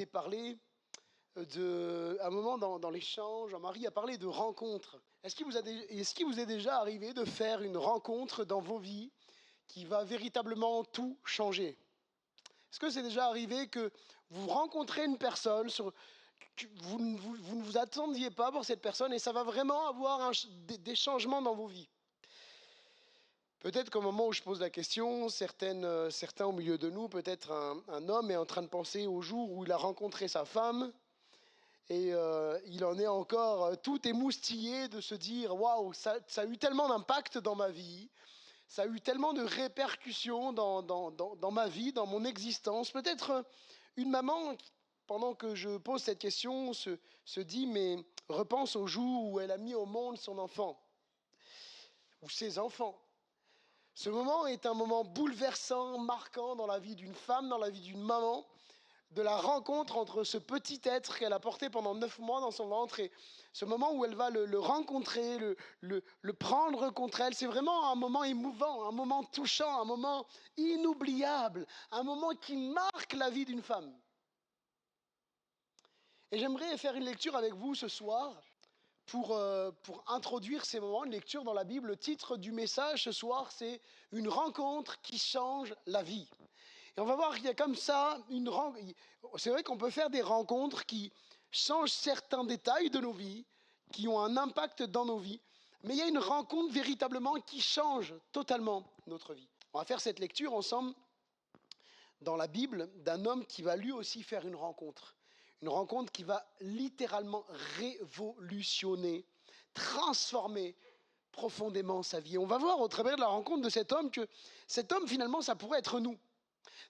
été parlé à un moment dans l'échange, Jean-Marie a parlé de rencontres. Est-ce qu'il vous est déjà arrivé de faire une rencontre dans vos vies qui va véritablement tout changer? Est-ce que c'est déjà arrivé que vous rencontrez une personne, que vous ne vous attendiez pas pour cette personne et ça va vraiment avoir des changements dans vos vies? Peut-être qu'au moment où je pose la question, certains au milieu de nous, peut-être un homme est en train de penser au jour où il a rencontré sa femme et il en est encore tout émoustillé de se dire « Waouh, ça a eu tellement d'impact dans ma vie, ça a eu tellement de répercussions dans ma vie, dans mon existence. » Peut-être une maman, pendant que je pose cette question, se dit « Mais repense au jour où elle a mis au monde son enfant ou ses enfants. » Ce moment est un moment bouleversant, marquant dans la vie d'une femme, dans la vie d'une maman, de la rencontre entre ce petit être qu'elle a porté pendant 9 mois dans son ventre et ce moment où elle va le rencontrer, le prendre contre elle. C'est vraiment un moment émouvant, un moment touchant, un moment inoubliable, un moment qui marque la vie d'une femme. Et j'aimerais faire une lecture avec vous ce soir pour introduire ces moments de lecture dans la Bible. Le titre du message ce soir, c'est « Une rencontre qui change la vie ». Et on va voir qu'il y a comme ça, c'est vrai qu'on peut faire des rencontres qui changent certains détails de nos vies, qui ont un impact dans nos vies, mais il y a une rencontre véritablement qui change totalement notre vie. On va faire cette lecture ensemble dans la Bible d'un homme qui va lui aussi faire une rencontre qui va littéralement révolutionner, transformer profondément sa vie. Et on va voir au travers de la rencontre de cet homme que cet homme finalement ça pourrait être nous.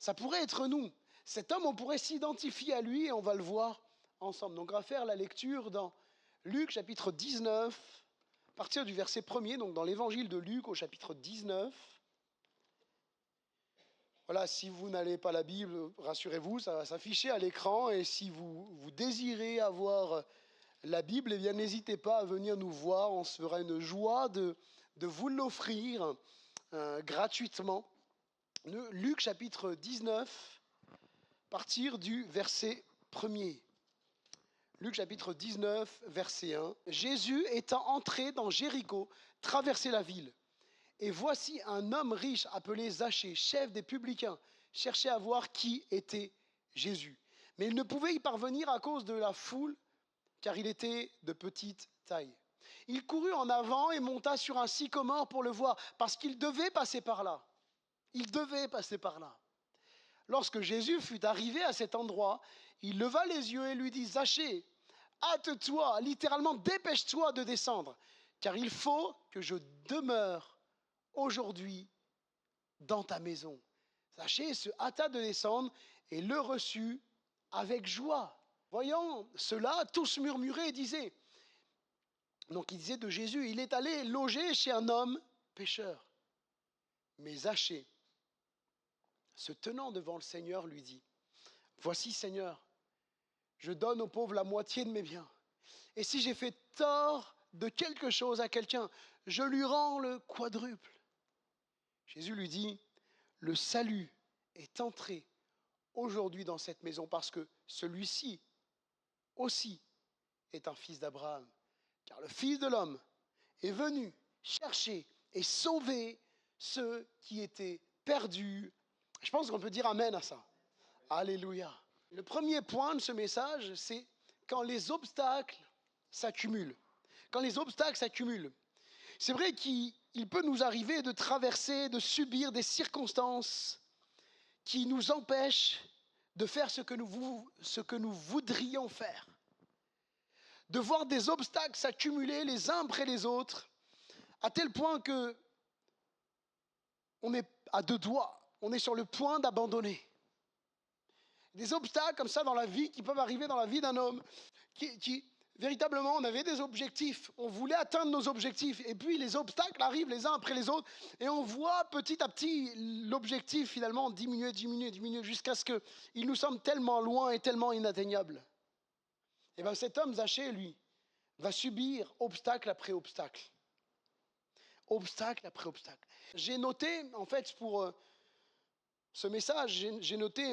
Ça pourrait être nous. Cet homme, on pourrait s'identifier à lui et on va le voir ensemble. Donc on va faire la lecture dans Luc chapitre 19, à partir du verset 1er, donc dans l'évangile de Luc au chapitre 19. Voilà, si vous n'avez pas la Bible, rassurez-vous, ça va s'afficher à l'écran. Et si vous désirez avoir la Bible, eh bien n'hésitez pas à venir nous voir. On se fera une joie de vous l'offrir gratuitement. Luc chapitre 19, à partir du verset 1er. Luc chapitre 19, verset 1. Jésus étant entré dans Jéricho, traversait la ville. Et voici un homme riche appelé Zachée, chef des publicains, cherchait à voir qui était Jésus. Mais il ne pouvait y parvenir à cause de la foule, car il était de petite taille. Il courut en avant et monta sur un sycomore pour le voir, parce qu'il devait passer par là. Il devait passer par là. Lorsque Jésus fut arrivé à cet endroit, il leva les yeux et lui dit « Zachée, hâte-toi, littéralement dépêche-toi de descendre, car il faut que je demeure aujourd'hui dans ta maison. » Zachée se hâta de descendre et le reçut avec joie. Voyant cela, tous murmuraient et disaient, donc il disait de Jésus, il est allé loger chez un homme pécheur. Mais Zachée, se tenant devant le Seigneur, lui dit, voici Seigneur, je donne aux pauvres la moitié de mes biens. Et si j'ai fait tort de quelque chose à quelqu'un, je lui rends le quadruple. Jésus lui dit, le salut est entré aujourd'hui dans cette maison parce que celui-ci aussi est un fils d'Abraham. Car le Fils de l'homme est venu chercher et sauver ceux qui étaient perdus. Je pense qu'on peut dire amen à ça. Alléluia. Le premier point de ce message, c'est quand les obstacles s'accumulent. Quand les obstacles s'accumulent. C'est vrai qu'il peut nous arriver de traverser, de subir des circonstances qui nous empêchent de faire ce que nous voudrions faire. De voir des obstacles s'accumuler les uns après les autres, à tel point que on est à deux doigts, on est sur le point d'abandonner. Des obstacles comme ça dans la vie qui peuvent arriver dans la vie d'un homme qui véritablement, on avait des objectifs, on voulait atteindre nos objectifs, et puis les obstacles arrivent les uns après les autres, et on voit petit à petit l'objectif finalement diminuer, jusqu'à ce qu'il nous semble tellement loin et tellement inatteignable. Et bien cet homme Zachée, lui, va subir obstacle après obstacle. Obstacle après obstacle. J'ai noté, en fait, pour ce message, j'ai noté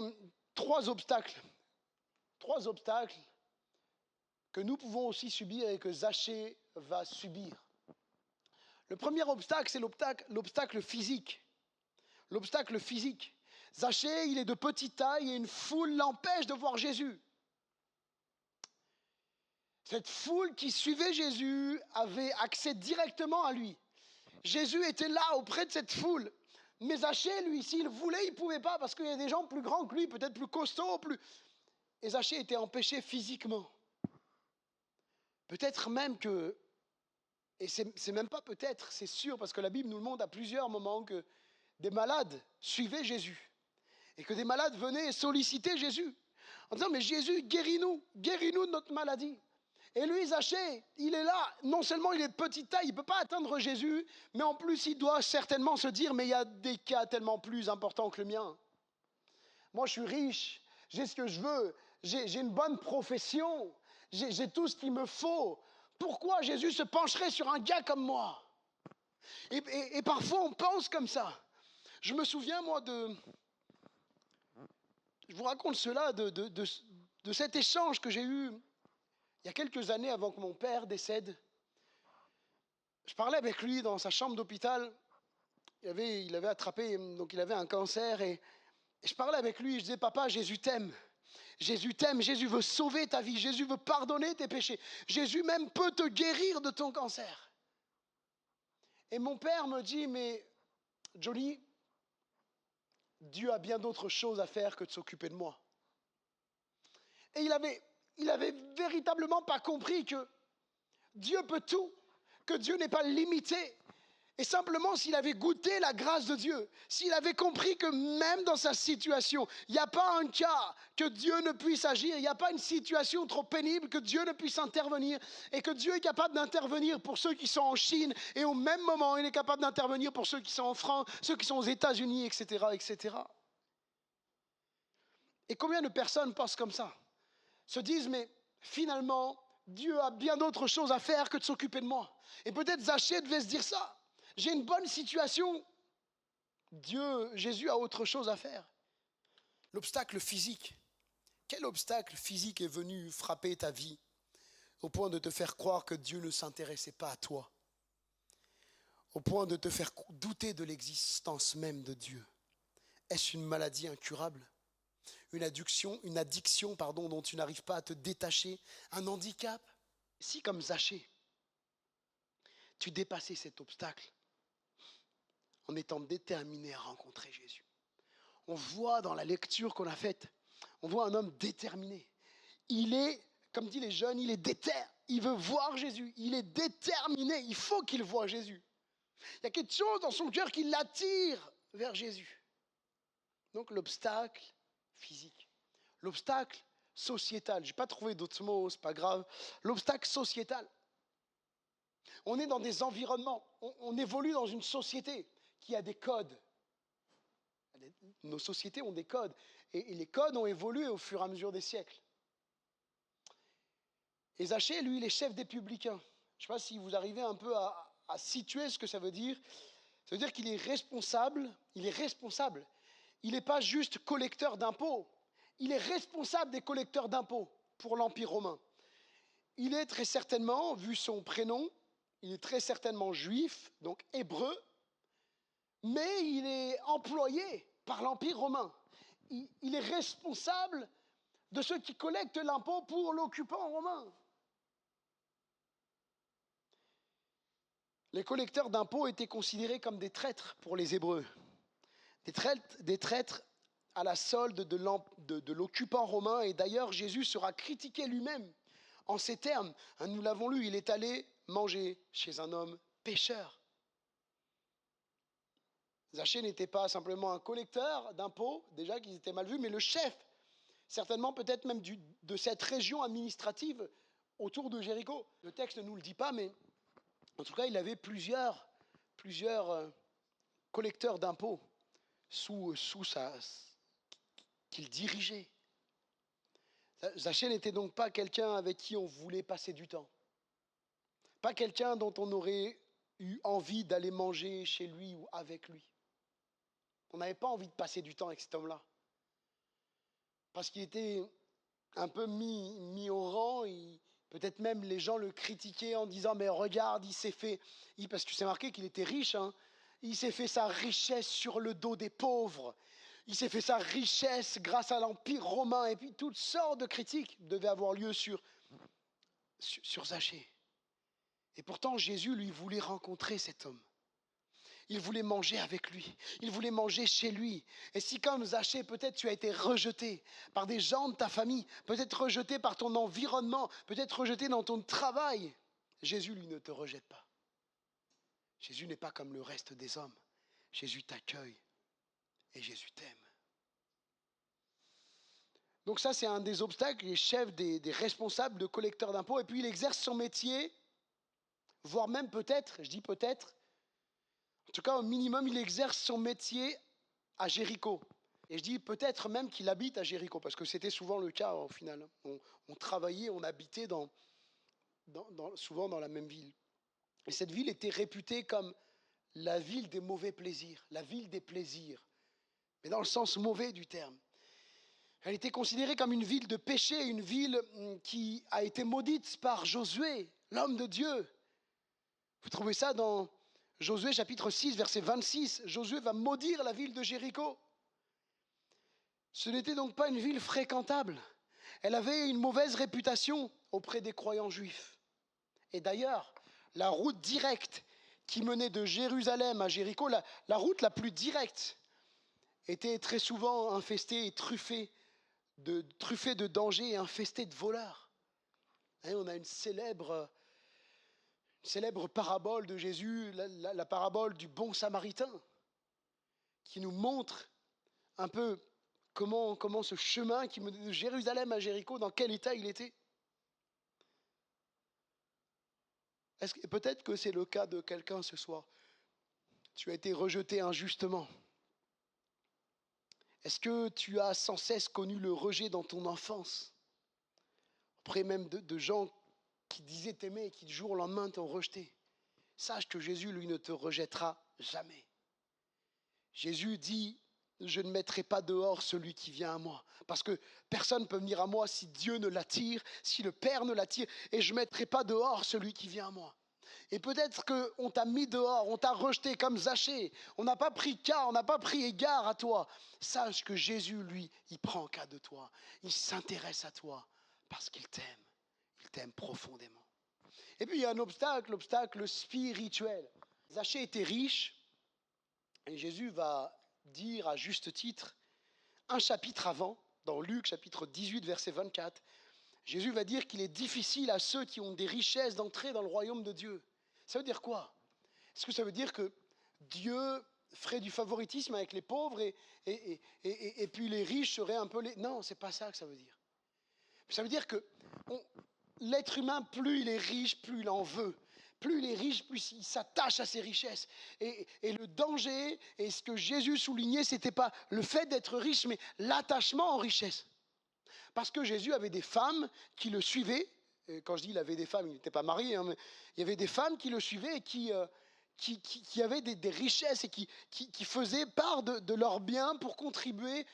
3 obstacles 3 obstacles que nous pouvons aussi subir et que Zachée va subir. Le premier obstacle, c'est l'obstacle physique. L'obstacle physique. Zachée, il est de petite taille et une foule l'empêche de voir Jésus. Cette foule qui suivait Jésus avait accès directement à lui. Jésus était là auprès de cette foule. Mais Zachée, lui, s'il voulait, il ne pouvait pas parce qu'il y a des gens plus grands que lui, peut-être plus costauds. Et Zachée était empêché physiquement. Peut-être même que, et c'est même pas peut-être, c'est sûr, parce que la Bible nous le montre à plusieurs moments, que des malades suivaient Jésus. Et que des malades venaient solliciter Jésus. En disant, mais Jésus, guéris-nous de notre maladie. Et lui, Zachée, il est là, non seulement il est de petite taille, il ne peut pas atteindre Jésus, mais en plus il doit certainement se dire, mais il y a des cas tellement plus importants que le mien. Moi je suis riche, j'ai ce que je veux, j'ai une bonne profession, j'ai tout ce qu'il me faut. Pourquoi Jésus se pencherait sur un gars comme moi ? Et parfois on pense comme ça. Je me souviens moi je vous raconte cela, de cet échange que j'ai eu il y a quelques années avant que mon père décède. Je parlais avec lui dans sa chambre d'hôpital. Il avait attrapé, donc il avait un cancer. Et je parlais avec lui, je disais, papa, Jésus t'aime. Jésus t'aime, Jésus veut sauver ta vie, Jésus veut pardonner tes péchés. Jésus même peut te guérir de ton cancer. Et mon père me dit, mais Johnny, Dieu a bien d'autres choses à faire que de s'occuper de moi. Et il avait véritablement pas compris que Dieu peut tout, que Dieu n'est pas limité. Et simplement, s'il avait goûté la grâce de Dieu, s'il avait compris que même dans sa situation, il n'y a pas un cas que Dieu ne puisse agir, il n'y a pas une situation trop pénible que Dieu ne puisse intervenir, et que Dieu est capable d'intervenir pour ceux qui sont en Chine, et au même moment, il est capable d'intervenir pour ceux qui sont en France, ceux qui sont aux États-Unis, etc., etc. Et combien de personnes pensent comme ça ? Se disent, mais finalement, Dieu a bien d'autres choses à faire que de s'occuper de moi. Et peut-être Zachée devait se dire ça. J'ai une bonne situation. Jésus a autre chose à faire. L'obstacle physique. Quel obstacle physique est venu frapper ta vie au point de te faire croire que Dieu ne s'intéressait pas à toi, au point de te faire douter de l'existence même de Dieu? Est-ce une maladie incurable ? Une addiction dont tu n'arrives pas à te détacher, un handicap? Si, comme Zachée, tu dépassais cet obstacle en étant déterminé à rencontrer Jésus. On voit dans la lecture qu'on a faite, on voit un homme déterminé. Il est, comme disent les jeunes, il est déter. Il veut voir Jésus. Il est déterminé. Il faut qu'il voie Jésus. Il y a quelque chose dans son cœur qui l'attire vers Jésus. Donc l'obstacle physique. L'obstacle sociétal. Je n'ai pas trouvé d'autres mots, ce n'est pas grave. L'obstacle sociétal. On est dans des environnements. On évolue dans une société qui a des codes. Nos sociétés ont des codes. Et les codes ont évolué au fur et à mesure des siècles. Et Zachée, lui, il est chef des publicains. Je ne sais pas si vous arrivez un peu à situer ce que ça veut dire. Ça veut dire qu'il est responsable. Il est responsable. Il n'est pas juste collecteur d'impôts. Il est responsable des collecteurs d'impôts pour l'Empire romain. Il est très certainement, vu son prénom, il est très certainement juif, donc hébreu, mais il est employé par l'Empire romain. Il est responsable de ceux qui collectent l'impôt pour l'occupant romain. Les collecteurs d'impôts étaient considérés comme des traîtres pour les Hébreux. Des traîtres à la solde de l'occupant romain. Et d'ailleurs, Jésus sera critiqué lui-même en ces termes. Nous l'avons lu, il est allé manger chez un homme pécheur. Zachée n'était pas simplement un collecteur d'impôts, déjà qu'ils étaient mal vus, mais le chef, certainement peut-être même de cette région administrative autour de Jéricho. Le texte ne nous le dit pas, mais en tout cas, il avait plusieurs collecteurs d'impôts qu'il dirigeait. Zachée n'était donc pas quelqu'un avec qui on voulait passer du temps. Pas quelqu'un dont on aurait eu envie d'aller manger chez lui ou avec lui. On n'avait pas envie de passer du temps avec cet homme-là. Parce qu'il était un peu mis au rang. Peut-être même les gens le critiquaient en disant mais regarde, il s'est fait, parce que c'est marqué qu'il était riche, hein, il s'est fait sa richesse sur le dos des pauvres, il s'est fait sa richesse grâce à l'Empire romain, et puis toutes sortes de critiques devaient avoir lieu sur Zachée. Et pourtant Jésus lui voulait rencontrer cet homme. Il voulait manger avec lui. Il voulait manger chez lui. Et si comme Zachée, peut-être tu as été rejeté par des gens de ta famille, peut-être rejeté par ton environnement, peut-être rejeté dans ton travail, Jésus, lui, ne te rejette pas. Jésus n'est pas comme le reste des hommes. Jésus t'accueille et Jésus t'aime. Donc ça, c'est un des obstacles, les chefs des responsables de collecteurs d'impôts. Et puis il exerce son métier, voire même peut-être, je dis peut-être, en tout cas, au minimum, il exerce son métier à Jéricho. Et je dis peut-être même qu'il habite à Jéricho, parce que c'était souvent le cas au final. On travaillait, on habitait souvent dans la même ville. Et cette ville était réputée comme la ville des mauvais plaisirs, la ville des plaisirs, mais dans le sens mauvais du terme. Elle était considérée comme une ville de péché, une ville qui a été maudite par Josué, l'homme de Dieu. Vous trouvez ça dans Josué chapitre 6, verset 26. Josué va maudire la ville de Jéricho. Ce n'était donc pas une ville fréquentable. Elle avait une mauvaise réputation auprès des croyants juifs. Et d'ailleurs, la route directe qui menait de Jérusalem à Jéricho, la route la plus directe, était très souvent infestée et truffée de dangers et infestée de voleurs. Et on a une célèbre parabole de Jésus, la parabole du bon samaritain, qui nous montre un peu comment ce chemin qui menait de Jérusalem à Jéricho, dans quel état il était. Peut-être que c'est le cas de quelqu'un ce soir. Tu as été rejeté injustement. Est-ce que tu as sans cesse connu le rejet dans ton enfance, auprès même de gens qui disaient t'aimer et qui du jour au lendemain t'ont rejeté? Sache que Jésus, lui, ne te rejettera jamais. Jésus dit, je ne mettrai pas dehors celui qui vient à moi. Parce que personne ne peut venir à moi si Dieu ne l'attire, si le Père ne l'attire. Et je ne mettrai pas dehors celui qui vient à moi. Et peut-être qu'on t'a mis dehors, on t'a rejeté comme Zachée. On n'a pas pris cas, on n'a pas pris égard à toi. Sache que Jésus, lui, il prend cas de toi. Il s'intéresse à toi parce qu'il t'aime. Il t'aime profondément. Et puis il y a un obstacle, l'obstacle spirituel. Zachée était riche et Jésus va dire à juste titre, un chapitre avant, dans Luc chapitre 18, verset 24, Jésus va dire qu'il est difficile à ceux qui ont des richesses d'entrer dans le royaume de Dieu. Ça veut dire quoi? Est-ce que ça veut dire que Dieu ferait du favoritisme avec les pauvres et puis les riches seraient un peu les... Non, c'est pas ça que ça veut dire. Ça veut dire que l'être humain, plus il est riche, plus il en veut. Plus il est riche, plus il s'attache à ses richesses. Et le danger, et ce que Jésus soulignait, ce n'était pas le fait d'être riche, mais l'attachement aux richesses. Parce que Jésus avait des femmes qui le suivaient. Et quand je dis il avait des femmes, il n'était pas marié, hein, mais il y avait des femmes qui le suivaient et qui avaient des richesses et qui faisaient part de leurs biens pour contribuer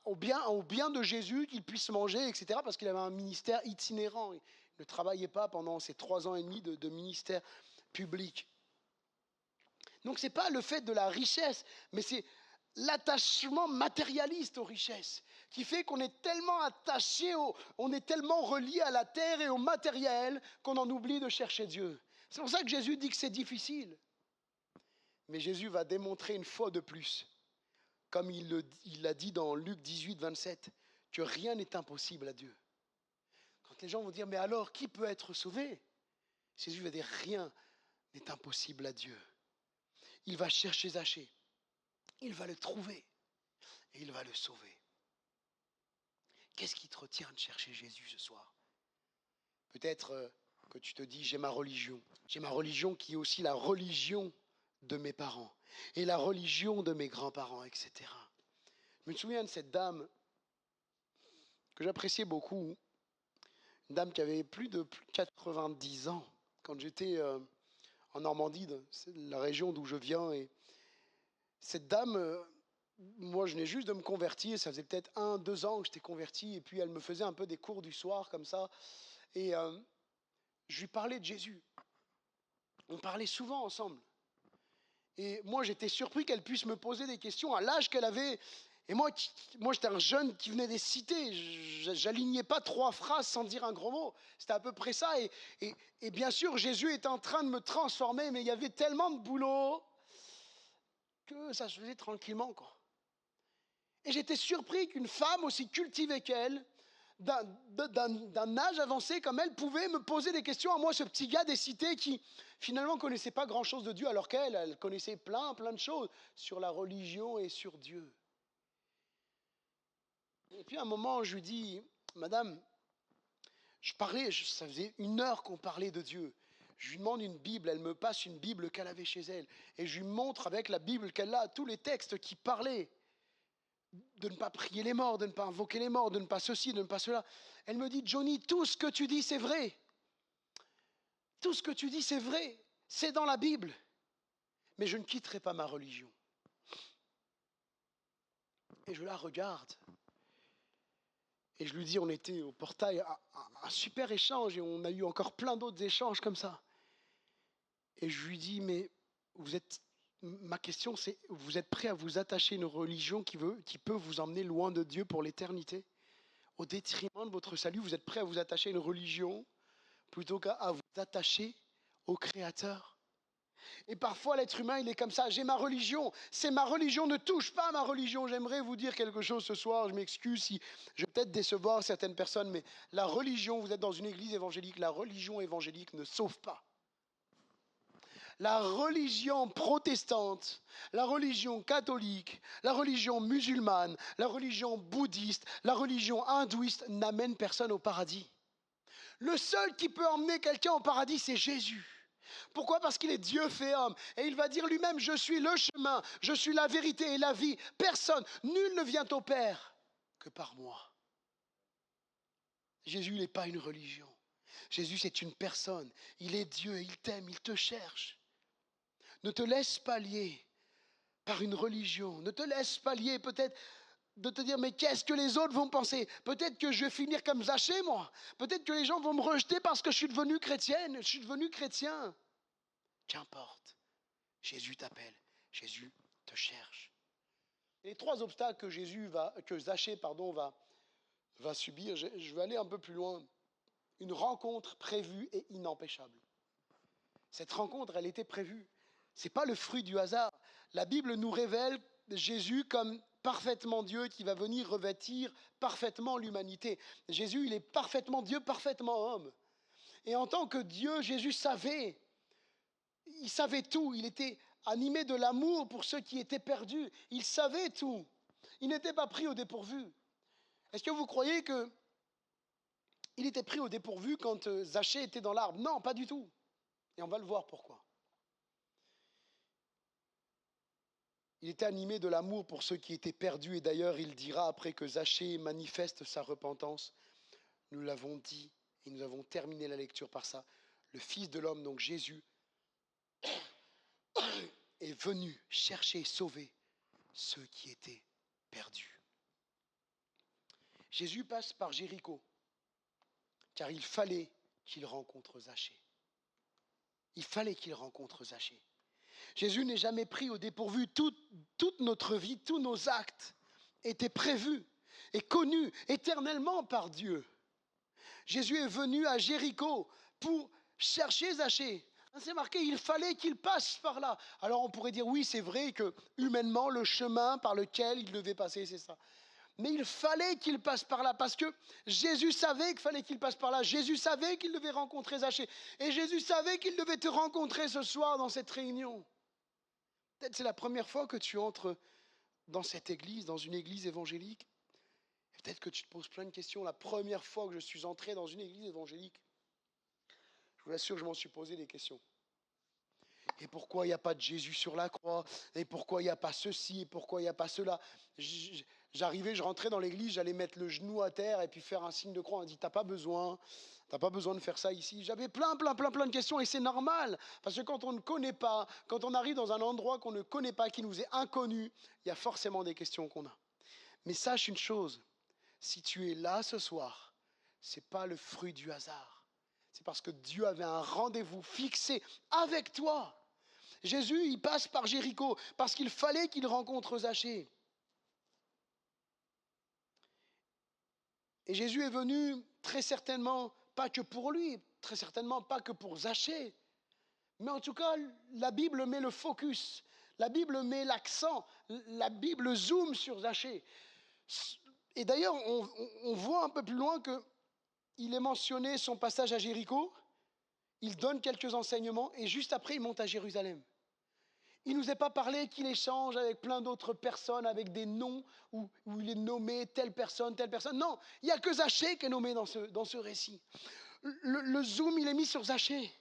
au bien de Jésus, qu'il puisse manger, etc. Parce qu'il avait un ministère itinérant. Il ne travaillait pas pendant ces 3 ans et demi de ministère public. Donc ce n'est pas le fait de la richesse, mais c'est l'attachement matérialiste aux richesses qui fait qu'on est tellement attaché, on est tellement relié à la terre et au matériel qu'on en oublie de chercher Dieu. C'est pour ça que Jésus dit que c'est difficile. Mais Jésus va démontrer une fois de plus, comme il l'a dit dans Luc 18, 27, que rien n'est impossible à Dieu. Quand les gens vont dire, mais alors, qui peut être sauvé? Jésus va dire, rien n'est impossible à Dieu. Il va chercher Zachée, il va le trouver et il va le sauver. Qu'est-ce qui te retient de chercher Jésus ce soir? Peut-être que tu te dis, j'ai ma religion. J'ai ma religion qui est aussi la religion de mes parents et la religion de mes grands-parents, etc. Je me souviens de cette dame que j'appréciais beaucoup, une dame qui avait plus de 90 ans. Quand j'étais en Normandie, c'est la région d'où je viens, et cette dame moi, je venais juste de me convertir. Ça faisait peut-être 1, 2 ans que j'étais converti. Et puis, elle me faisait un peu des cours du soir comme ça. Et je lui parlais de Jésus. On parlait souvent ensemble. Et moi, j'étais surpris qu'elle puisse me poser des questions à l'âge qu'elle avait. Et moi, j'étais un jeune qui venait des cités. J'alignais pas 3 phrases sans dire un gros mot. C'était à peu près ça. Et bien sûr, Jésus est en train de me transformer, mais il y avait tellement de boulot que ça se faisait tranquillement, quoi. Et j'étais surpris qu'une femme aussi cultivée qu'elle, d'un âge avancé comme elle, pouvait me poser des questions à moi, ce petit gars des cités qui finalement ne connaissait pas grand-chose de Dieu, alors qu'elle, elle connaissait plein de choses sur la religion et sur Dieu. Et puis à un moment, je lui dis, Madame, ça faisait 1 heure qu'on parlait de Dieu. Je lui demande une Bible, elle me passe une Bible qu'elle avait chez elle. Et je lui montre avec la Bible qu'elle a tous les textes qui parlaient de ne pas prier les morts, de ne pas invoquer les morts, de ne pas ceci, de ne pas cela. Elle me dit, Johnny, tout ce que tu dis, c'est vrai. Tout ce que tu dis, c'est vrai. C'est dans la Bible. Mais je ne quitterai pas ma religion. Et je la regarde. Et je lui dis, on était au portail, un super échange, et on a eu encore plein d'autres échanges comme ça. Et je lui dis, mais ma question c'est, vous êtes prêt à vous attacher à une religion qui peut vous emmener loin de Dieu pour l'éternité? Au détriment de votre salut, vous êtes prêt à vous attacher à une religion plutôt qu'à vous attacher au Créateur? Et parfois, l'être humain, il est comme ça. J'ai ma religion, c'est ma religion, ne touche pas à ma religion. J'aimerais vous dire quelque chose ce soir, je m'excuse si je vais peut-être décevoir certaines personnes, mais la religion, vous êtes dans une église évangélique, la religion évangélique ne sauve pas. La religion protestante, la religion catholique, la religion musulmane, la religion bouddhiste, la religion hindouiste n'amènent personne au paradis. Le seul qui peut emmener quelqu'un au paradis, c'est Jésus. Pourquoi? Parce qu'il est Dieu fait homme. Et il va dire lui-même, je suis le chemin, je suis la vérité et la vie. Personne, nul ne vient au Père que par moi. Jésus n'est pas une religion. Jésus, c'est une personne. Il est Dieu, il t'aime, il te cherche. Ne te laisse pas lier par une religion. Ne te laisse pas lier peut-être de te dire, mais qu'est-ce que les autres vont penser? Peut-être que je vais finir comme Zachée, moi. Peut-être que les gens vont me rejeter parce que je suis devenue chrétienne, je suis devenu chrétien. Qu'importe. Jésus t'appelle. Jésus te cherche. Et les 3 obstacles que Zachée va subir, je vais aller un peu plus loin. Une rencontre prévue et inempêchable. Cette rencontre, elle était prévue. Ce n'est pas le fruit du hasard. La Bible nous révèle Jésus comme parfaitement Dieu qui va venir revêtir parfaitement l'humanité. Jésus, il est parfaitement Dieu, parfaitement homme. Et en tant que Dieu, Jésus savait. Il savait tout. Il était animé de l'amour pour ceux qui étaient perdus. Il savait tout. Il n'était pas pris au dépourvu. Est-ce que vous croyez qu'il était pris au dépourvu quand Zachée était dans l'arbre? Non, pas du tout. Et on va le voir pourquoi. Il était animé de l'amour pour ceux qui étaient perdus. Et d'ailleurs, il dira, après que Zachée manifeste sa repentance, nous l'avons dit et nous avons terminé la lecture par ça, le Fils de l'homme, donc Jésus, est venu chercher et sauver ceux qui étaient perdus. Jésus passe par Jéricho, car il fallait qu'il rencontre Zachée. Il fallait qu'il rencontre Zachée. Jésus n'est jamais pris au dépourvu. Toute notre vie, tous nos actes étaient prévus et connus éternellement par Dieu. Jésus est venu à Jéricho pour chercher Zachée. C'est marqué, il fallait qu'il passe par là. Alors on pourrait dire, oui, c'est vrai que humainement, le chemin par lequel il devait passer, c'est ça. Mais il fallait qu'il passe par là parce que Jésus savait qu'il fallait qu'il passe par là. Jésus savait qu'il devait rencontrer Zachée. Et Jésus savait qu'il devait te rencontrer ce soir dans cette réunion. Peut-être c'est la première fois que tu entres dans cette église, dans une église évangélique. Et peut-être que tu te poses plein de questions. La première fois que je suis entré dans une église évangélique, je vous assure que je m'en suis posé des questions. Et pourquoi il n'y a pas de Jésus sur la croix? Et pourquoi il n'y a pas ceci? Et pourquoi il n'y a pas cela? J'arrivais, je rentrais dans l'église, j'allais mettre le genou à terre et puis faire un signe de croix. On dit, t'as pas besoin de faire ça ici. J'avais plein de questions et c'est normal. Parce que quand on ne connaît pas, quand on arrive dans un endroit qu'on ne connaît pas, qui nous est inconnu, il y a forcément des questions qu'on a. Mais sache une chose, si tu es là ce soir, ce n'est pas le fruit du hasard. C'est parce que Dieu avait un rendez-vous fixé avec toi. Jésus, il passe par Jéricho parce qu'il fallait qu'il rencontre Zachée. Et Jésus est venu très certainement, pas que pour lui, très certainement pas que pour Zachée. Mais en tout cas, la Bible met le focus, la Bible met l'accent, la Bible zoome sur Zachée. Et d'ailleurs, on voit un peu plus loin qu'il est mentionné son passage à Jéricho, il donne quelques enseignements et juste après, il monte à Jérusalem. Il ne nous est pas parlé qu'il échange avec plein d'autres personnes, avec des noms, où il est nommé telle personne, telle personne. Non, il n'y a que Zachée qui est nommé dans ce récit. Le zoom, il est mis sur Zachée.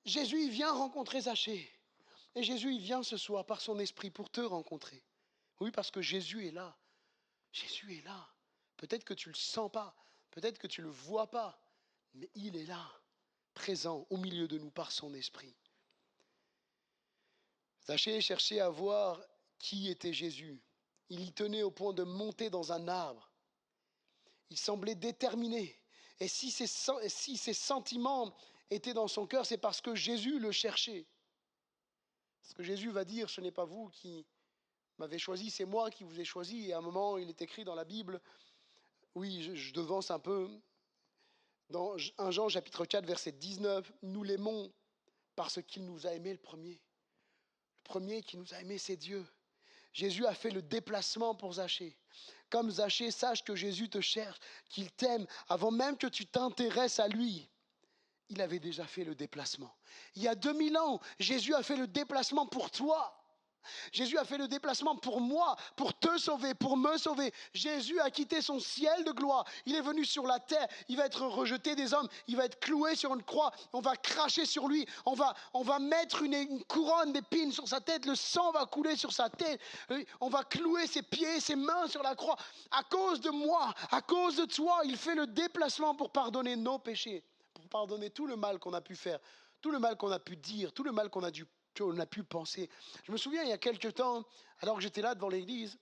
Jésus, il vient rencontrer Zachée. Et Jésus, il vient ce soir par son esprit pour te rencontrer. Oui, parce que Jésus est là. Jésus est là. Peut-être que tu ne le sens pas, peut-être que tu ne le vois pas, mais il est là, présent au milieu de nous par son esprit. Zachée cherchait à voir qui était Jésus. Il y tenait au point de monter dans un arbre. Il semblait déterminé. Et si ses sentiments étaient dans son cœur, c'est parce que Jésus le cherchait. Ce que Jésus va dire, ce n'est pas vous qui m'avez choisi, c'est moi qui vous ai choisi. Et à un moment, il est écrit dans la Bible, oui, je devance un peu, dans 1 Jean chapitre 4, verset 19, nous l'aimons parce qu'il nous a aimés le premier. Le premier qui nous a aimés, c'est Dieu. Jésus a fait le déplacement pour Zachée. Comme Zachée, sache que Jésus te cherche, qu'il t'aime. Avant même que tu t'intéresses à lui, il avait déjà fait le déplacement. Il y a 2000 ans, Jésus a fait le déplacement pour toi. Jésus a fait le déplacement pour moi, pour te sauver, pour me sauver. Jésus a quitté son ciel de gloire. Il est venu sur la terre. Il va être rejeté des hommes. Il va être cloué sur une croix. On va cracher sur lui. On va mettre une couronne d'épines sur sa tête. Le sang va couler sur sa tête. On va clouer ses pieds, ses mains sur la croix. À cause de moi, à cause de toi, il fait le déplacement pour pardonner nos péchés, pour pardonner tout le mal qu'on a pu faire, tout le mal qu'on a pu dire, tout le mal qu'on a pu penser. Je me souviens, il y a quelques temps, alors que j'étais là devant l'église,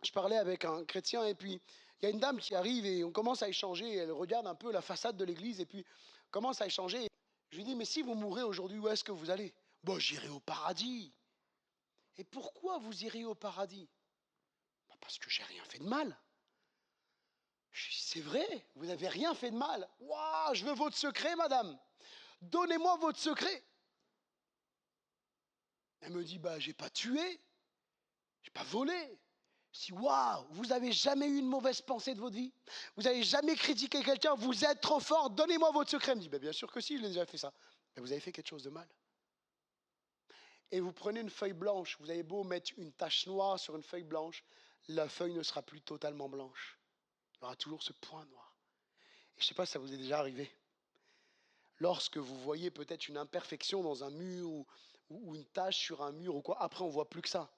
je parlais avec un chrétien et puis il y a une dame qui arrive et on commence à échanger. Elle regarde un peu la façade de l'église et puis commence à échanger. Je lui dis, mais si vous mourrez aujourd'hui, où est-ce que vous allez? Bon, j'irai au paradis. Et pourquoi vous irez au paradis? Parce que j'ai rien fait de mal. Je dis, c'est vrai, vous n'avez rien fait de mal. Waouh, je veux votre secret, madame. Donnez-moi votre secret. Elle me dit, j'ai pas tué, j'ai pas volé. Je dis, waouh, vous n'avez jamais eu une mauvaise pensée de votre vie? Vous n'avez jamais critiqué quelqu'un? Vous êtes trop fort, donnez-moi votre secret. Elle me dit, bien sûr que si, je l'ai déjà fait ça. Mais vous avez fait quelque chose de mal. Et vous prenez une feuille blanche, vous avez beau mettre une tache noire sur une feuille blanche, la feuille ne sera plus totalement blanche. Il y aura toujours ce point noir. Et je ne sais pas si ça vous est déjà arrivé. Lorsque vous voyez peut-être une imperfection dans un mur ou une tache sur un mur ou quoi, après on ne voit plus que ça.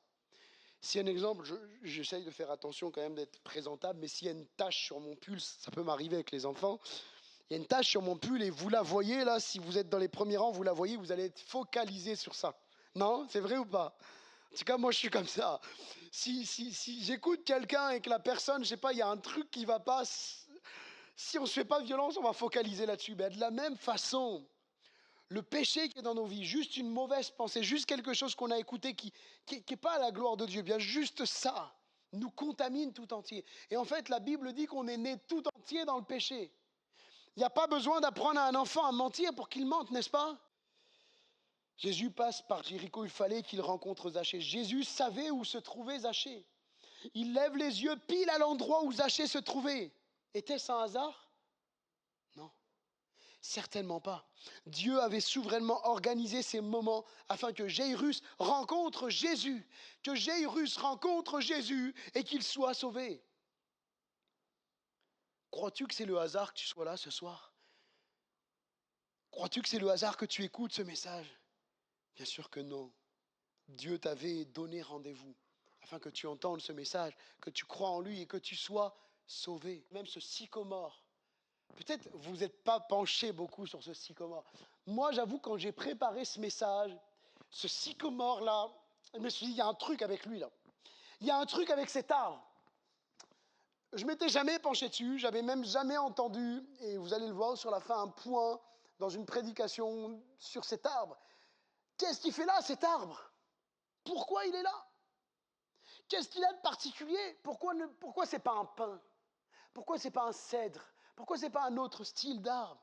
Si un exemple, j'essaye de faire attention quand même d'être présentable, mais s'il y a une tache sur mon pull, ça peut m'arriver avec les enfants, il y a une tache sur mon pull et vous la voyez là, si vous êtes dans les premiers rangs, vous la voyez, vous allez être focalisé sur ça. Non, c'est vrai ou pas? En tout cas, moi je suis comme ça. Si j'écoute quelqu'un et que la personne, je sais pas, il y a un truc qui va pas, si on ne se fait pas violence, on va focaliser là-dessus. Ben, de la même façon, le péché qui est dans nos vies, juste une mauvaise pensée, juste quelque chose qu'on a écouté qui n'est pas à la gloire de Dieu, bien juste ça nous contamine tout entier. Et en fait, la Bible dit qu'on est né tout entier dans le péché. Il n'y a pas besoin d'apprendre à un enfant à mentir pour qu'il mente, n'est-ce pas? Jésus passe par Jéricho, il fallait qu'il rencontre Zachée. Jésus savait où se trouvait Zachée. Il lève les yeux pile à l'endroit où Zachée se trouvait. Était-ce un hasard? Non. Certainement pas. Dieu avait souverainement organisé ces moments afin que Jairus rencontre Jésus, et qu'il soit sauvé. Crois-tu que c'est le hasard que tu sois là ce soir? Crois-tu que c'est le hasard que tu écoutes ce message? Bien sûr que non. Dieu t'avait donné rendez-vous afin que tu entendes ce message, que tu crois en lui et que tu sois sauvé. Même ce sycomore. Peut-être vous n'êtes pas penché beaucoup sur ce sycomore. Moi, j'avoue, quand j'ai préparé ce message, ce sycomore-là, je me suis dit, il y a un truc avec lui, là. Il y a un truc avec cet arbre. Je m'étais jamais penché dessus, j'avais même jamais entendu, et vous allez le voir sur la fin, un point dans une prédication sur cet arbre. Qu'est-ce qu'il fait là, cet arbre? Pourquoi il est là? Qu'est-ce qu'il a de particulier? Pourquoi ce n'est pas un pin? Pourquoi ce n'est pas un cèdre? Pourquoi ce n'est pas un autre style d'arbre?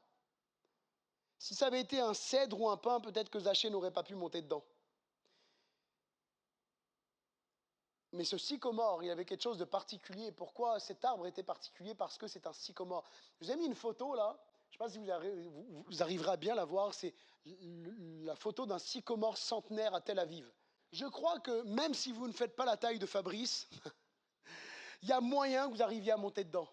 Si ça avait été un cèdre ou un pin, peut-être que Zachée n'aurait pas pu monter dedans. Mais ce sycomore, il avait quelque chose de particulier. Pourquoi cet arbre était particulier? Parce que c'est un sycomore. Je vous ai mis une photo là. Je ne sais pas si vous arriverez à bien la voir. C'est la photo d'un sycomore centenaire à Tel Aviv. Je crois que même si vous ne faites pas la taille de Fabrice, il y a moyen que vous arriviez à monter dedans.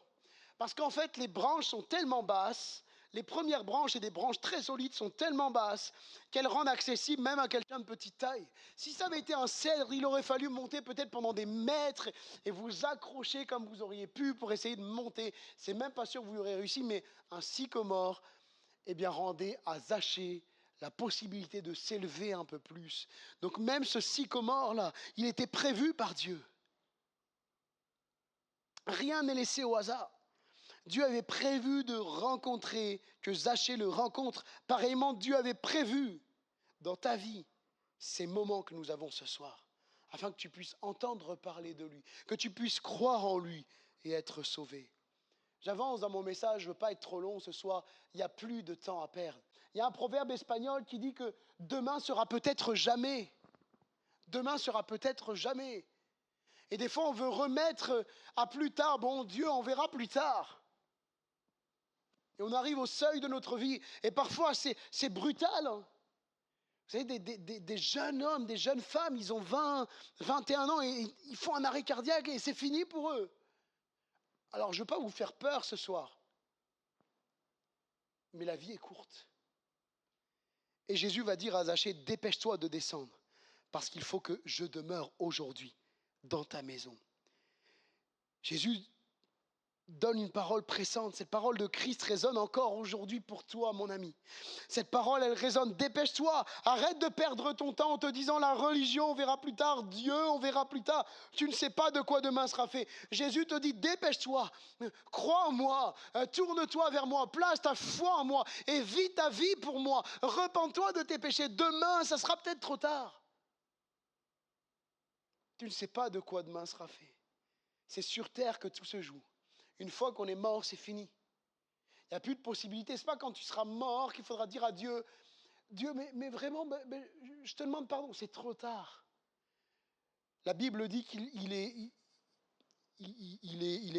Parce qu'en fait, les branches sont tellement basses, les premières branches et des branches très solides sont tellement basses qu'elles rendent accessible même à quelqu'un de petite taille. Si ça avait été un cèdre, il aurait fallu monter peut-être pendant des mètres et vous accrocher comme vous auriez pu pour essayer de monter. C'est même pas sûr que vous auriez réussi, mais un sycomore, eh bien, rendait à Zachée la possibilité de s'élever un peu plus. Donc même ce sycomore-là, il était prévu par Dieu. Rien n'est laissé au hasard. Dieu avait prévu de rencontrer, que Zachée le rencontre. Pareillement, Dieu avait prévu dans ta vie ces moments que nous avons ce soir, afin que tu puisses entendre parler de lui, que tu puisses croire en lui et être sauvé. J'avance dans mon message, je ne veux pas être trop long ce soir, il n'y a plus de temps à perdre. Il y a un proverbe espagnol qui dit que demain sera peut-être jamais. Demain sera peut-être jamais. Et des fois, on veut remettre à plus tard. Bon, Dieu, on verra plus tard. Et on arrive au seuil de notre vie. Et parfois, c'est brutal. Hein. Vous savez, des jeunes hommes, des jeunes femmes, ils ont 20, 21 ans et ils font un arrêt cardiaque et c'est fini pour eux. Alors, je ne veux pas vous faire peur ce soir. Mais la vie est courte. Et Jésus va dire à Zachée, dépêche-toi de descendre. Parce qu'il faut que je demeure aujourd'hui dans ta maison. Jésus donne une parole pressante. Cette parole de Christ résonne encore aujourd'hui pour toi, mon ami. Cette parole, elle résonne. Dépêche-toi, arrête de perdre ton temps en te disant la religion, on verra plus tard, Dieu, on verra plus tard. Tu ne sais pas de quoi demain sera fait. Jésus te dit, dépêche-toi, crois en moi, tourne-toi vers moi, place ta foi en moi et vis ta vie pour moi. Repens-toi de tes péchés. Demain, ça sera peut-être trop tard. Tu ne sais pas de quoi demain sera fait. C'est sur terre que tout se joue. Une fois qu'on est mort, c'est fini. Il n'y a plus de possibilité. Ce n'est pas quand tu seras mort qu'il faudra dire à Dieu, Dieu, mais vraiment, je te demande pardon, c'est trop tard. La Bible dit qu'il est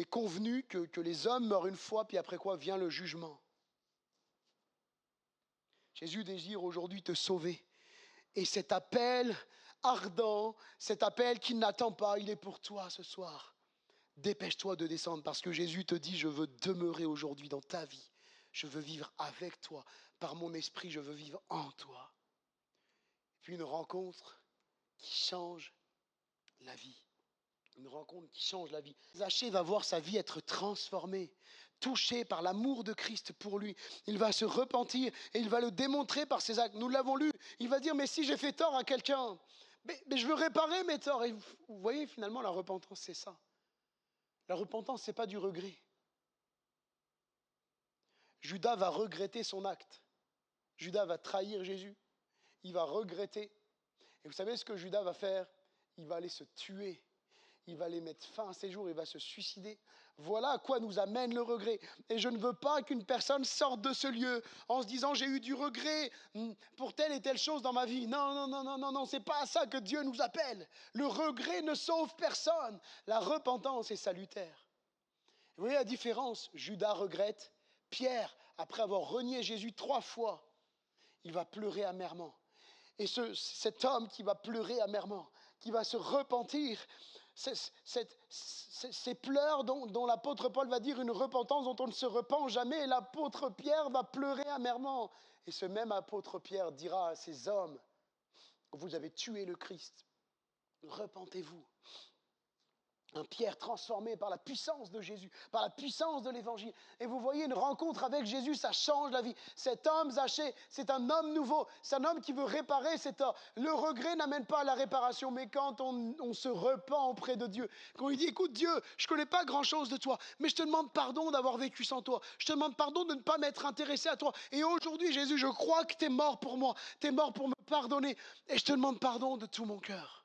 convenu que les hommes meurent une fois, puis après quoi vient le jugement. Jésus désire aujourd'hui te sauver. Et cet appel ardent, cet appel qui n'attend pas, il est pour toi ce soir. Dépêche-toi de descendre parce que Jésus te dit, je veux demeurer aujourd'hui dans ta vie. Je veux vivre avec toi. Par mon esprit, je veux vivre en toi. Puis une rencontre qui change la vie. Une rencontre qui change la vie. Zachée va voir sa vie être transformée, touché par l'amour de Christ pour lui. Il va se repentir et il va le démontrer par ses actes. Nous l'avons lu. Il va dire, mais si j'ai fait tort à quelqu'un, mais je veux réparer mes torts. Et vous voyez, finalement, la repentance, c'est ça. La repentance, ce n'est pas du regret. Judas va regretter son acte. Judas va trahir Jésus. Il va regretter. Et vous savez ce que Judas va faire? Il va aller se tuer. Il va aller mettre fin à ses jours. Il va se suicider. Voilà à quoi nous amène le regret. Et je ne veux pas qu'une personne sorte de ce lieu en se disant j'ai eu du regret pour telle et telle chose dans ma vie. Non, non, non, non, non, non. C'est pas à ça que Dieu nous appelle. Le regret ne sauve personne. La repentance est salutaire. Vous voyez la différence? Judas regrette. Pierre, après avoir renié Jésus 3 fois, il va pleurer amèrement. Et cet homme qui va pleurer amèrement, qui va se repentir, ces pleurs dont l'apôtre Paul va dire une repentance dont on ne se repent jamais, et l'apôtre Pierre va pleurer amèrement. Et ce même apôtre Pierre dira à ces hommes, Vous avez tué le Christ. Repentez-vous. Un Pierre transformé par la puissance de Jésus, par la puissance de l'Évangile. Et vous voyez, une rencontre avec Jésus, ça change la vie. Cet homme, Zachée, c'est un homme nouveau. C'est un homme qui veut réparer cet homme. Le regret n'amène pas à la réparation, mais quand on se repent auprès de Dieu, quand il dit, écoute Dieu, je ne connais pas grand-chose de toi, mais je te demande pardon d'avoir vécu sans toi. Je te demande pardon de ne pas m'être intéressé à toi. Et aujourd'hui, Jésus, je crois que tu es mort pour moi. Tu es mort pour me pardonner. Et je te demande pardon de tout mon cœur.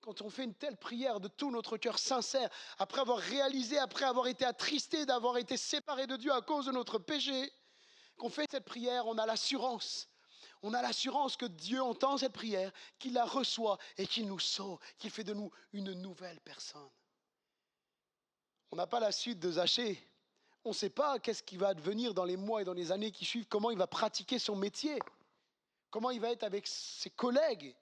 Quand on fait une telle prière de tout notre cœur sincère, après avoir réalisé, après avoir été attristé d'avoir été séparé de Dieu à cause de notre péché, qu'on fait cette prière, on a l'assurance. On a l'assurance que Dieu entend cette prière, qu'il la reçoit et qu'il nous sauve, qu'il fait de nous une nouvelle personne. On n'a pas la suite de Zachée. On ne sait pas qu'est-ce qui va advenir dans les mois et dans les années qui suivent, comment il va pratiquer son métier, comment il va être avec ses collègues.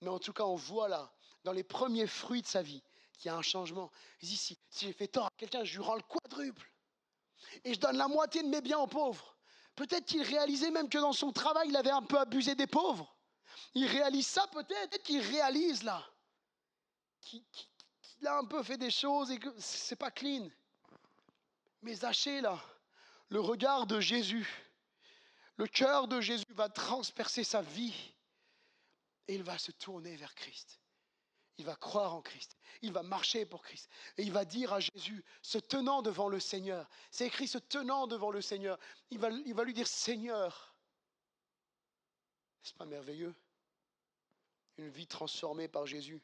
Mais en tout cas, on voit là, dans les premiers fruits de sa vie, qu'il y a un changement. Il dit, si j'ai fait tort à quelqu'un, je lui rends le quadruple. Et je donne la moitié de mes biens aux pauvres. Peut-être qu'il réalisait même que dans son travail, il avait un peu abusé des pauvres. Il réalise ça peut-être qu'il réalise là, qu'il a un peu fait des choses et que c'est pas clean. Mais Zachée là, le regard de Jésus, le cœur de Jésus va transpercer sa vie et il va se tourner vers Christ. Il va croire en Christ, il va marcher pour Christ. Et il va dire à Jésus, se tenant devant le Seigneur, c'est écrit se tenant devant le Seigneur, il va lui dire Seigneur. C'est pas merveilleux? Une vie transformée par Jésus,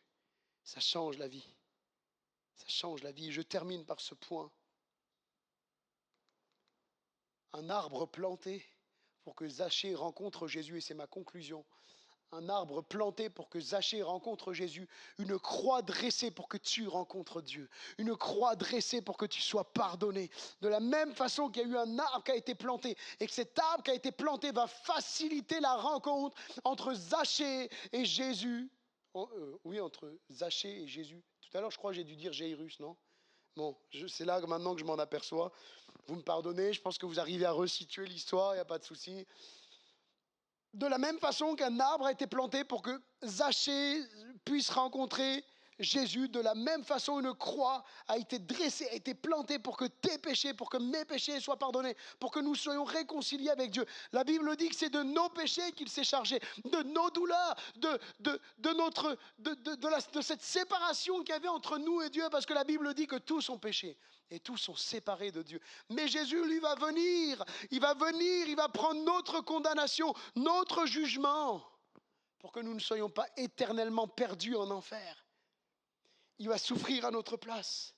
ça change la vie. Ça change la vie. Je termine par ce point. Un arbre planté pour que Zachée rencontre Jésus, et c'est ma conclusion. Un arbre planté pour que Zachée rencontre Jésus, une croix dressée pour que tu rencontres Dieu, une croix dressée pour que tu sois pardonné. De la même façon qu'il y a eu un arbre qui a été planté et que cet arbre qui a été planté va faciliter la rencontre entre Zachée et Jésus. Oui, entre Zachée et Jésus. Tout à l'heure, je crois que j'ai dû dire Jairus, non? Bon, c'est là maintenant que je m'en aperçois. Vous me pardonnez, je pense que vous arrivez à resituer l'histoire, il n'y a pas de souci. De la même façon qu'un arbre a été planté pour que Zachée puisse rencontrer Jésus, de la même façon une croix a été dressée, a été plantée pour que tes péchés, pour que mes péchés soient pardonnés, pour que nous soyons réconciliés avec Dieu. La Bible dit que c'est de nos péchés qu'il s'est chargé, de nos douleurs, de cette séparation qu'il y avait entre nous et Dieu, parce que la Bible dit que tous ont péché et tous sont séparés de Dieu. Mais Jésus, lui, va venir, il va prendre notre condamnation, notre jugement, pour que nous ne soyons pas éternellement perdus en enfer. Il va souffrir à notre place.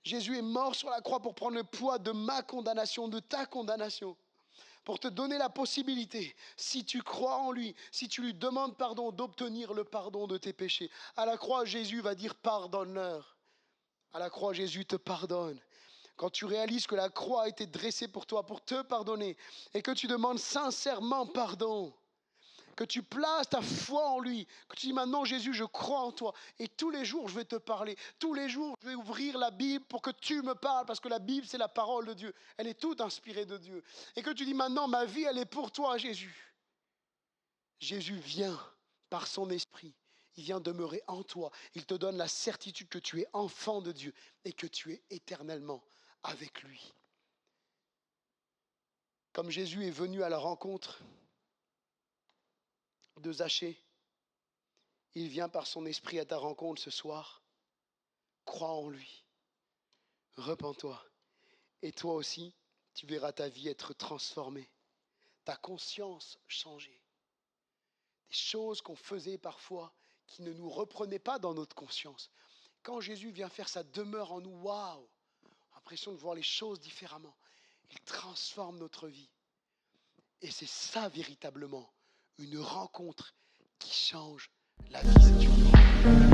Jésus est mort sur la croix pour prendre le poids de ma condamnation, de ta condamnation, pour te donner la possibilité, si tu crois en lui, si tu lui demandes pardon, d'obtenir le pardon de tes péchés. À la croix, Jésus va dire pardonne-leur. À la croix, Jésus te pardonne. Quand tu réalises que la croix a été dressée pour toi, pour te pardonner, et que tu demandes sincèrement pardon, que tu places ta foi en lui, que tu dis maintenant Jésus, je crois en toi, et tous les jours je vais te parler, tous les jours je vais ouvrir la Bible pour que tu me parles, parce que la Bible c'est la parole de Dieu, elle est toute inspirée de Dieu, et que tu dis maintenant ma vie elle est pour toi Jésus. Jésus vient par son esprit, il vient demeurer en toi, il te donne la certitude que tu es enfant de Dieu et que tu es éternellement avec lui. Comme Jésus est venu à la rencontre de Zachée, il vient par son esprit à ta rencontre ce soir. Crois en lui, repens-toi, et toi aussi tu verras ta vie être transformée, ta conscience changer. Des choses qu'on faisait parfois qui ne nous reprenaient pas dans notre conscience. Quand Jésus vient faire sa demeure en nous, waouh, l'impression de voir les choses différemment. Il transforme notre vie. Et c'est ça véritablement une rencontre qui change la vie.